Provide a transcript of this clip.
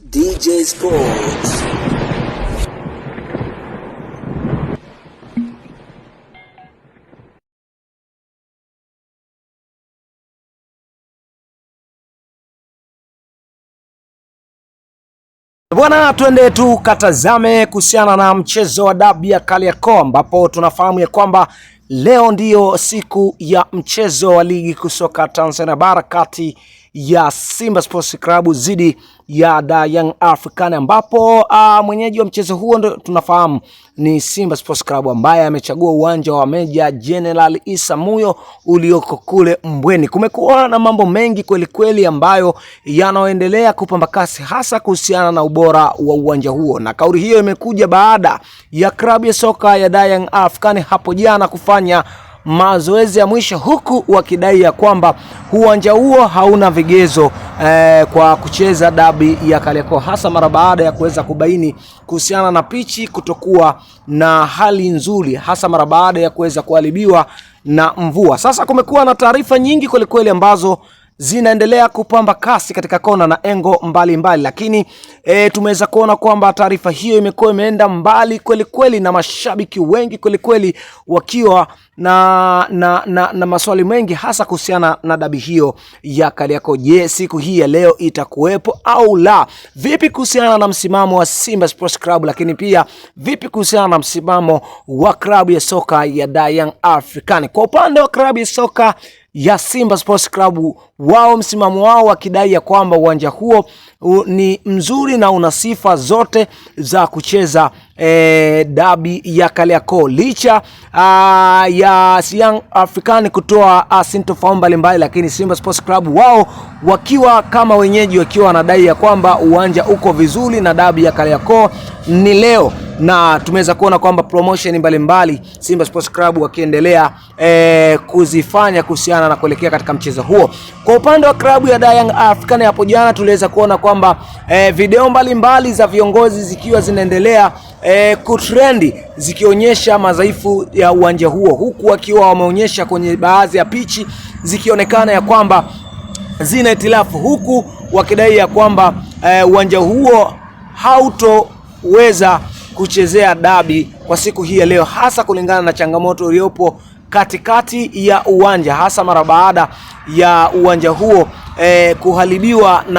DJ Sports. Bwana, twende tukatazame kuhusiana na mchezo wa dabi ya Kariakoo, ambapo tunafahamu ya kwamba leo ndiyo siku ya mchezo wa ligi kusoka Tanzania bara kati ya Simba Sports Club dhidi ya Young African, ambapo mwenyeji wa mchezo huo ndo tunafahamu ni Simba Sports Club ambaye amechagua uwanja wa Meja General Isamuhyo ulioko kule Mbweni. Kumekuwa na mambo mengi kweli kweli ambayo yanaendelea kupamba kasi, hasa kuhusiana na ubora wa uwanja huo, na kauli hiyo imekuja baada ya klabu ya soka ya Young African hapo jana kufanya mazoezi ya mwisho, huku wakidai ya kwamba uwanja huo hauna vigezo kwa kucheza dabi ya Kariakoo, hasa mara baada ya kuweza kubaini kuhusiana na pichi kutokuwa na hali nzuri, hasa mara baada ya kuweza kuharibiwa na mvua. Sasa kumekuwa na taarifa nyingi kweli kweli ambazo zinaendelea kupamba kasi katika kona na engo mbalimbali, lakini tumeweza kuona kwamba taarifa hiyo imekuwa imeenda mbali kweli kweli, na mashabiki wengi kweli kweli wakiwa na maswali mengi, hasa kuhusiana na dabi hiyo ya Kariakoo. Je, siku hii ya leo itakuwepo au la? Vipi kuhusiana na msimamo wa Simba Sports Club, lakini pia vipi kuhusiana na msimamo wa klabu ya soka ya Young African? Kwa upande wa klabu ya soka ya Simba Sports Club, wao msimamo wao wakidai ya kwamba uwanja huo ni mzuri na una sifa zote za kucheza dabi ya Kariakoo, licha ya Young African kutoa sintofahamu mbalimbali, lakini Simba Sports Club wao wakiwa kama wenyeji wakiwa wanadai ya kwamba uwanja uko vizuri na dabi ya Kariakoo ni leo, na tumeweza kuona kwamba promotion mbalimbali Simba Sports Club wakiendelea kuzifanya kuhusiana na kuelekea katika mchezo huo. Kwa upande wa klabu ya Young African, hapo jana tuliweza kuona kwamba video mbalimbali za viongozi zikiwa zinaendelea kutrendi zikionyesha madhaifu ya uwanja huo, huku wakiwa wameonyesha kwenye baadhi ya pichi zikionekana ya kwamba zina itilafu, huku wakidai ya kwamba uwanja huo hautoweza kuchezea dabi kwa siku hii ya leo, hasa kulingana na changamoto iliyopo katikati ya uwanja, hasa mara baada ya uwanja huo kuharibiwa na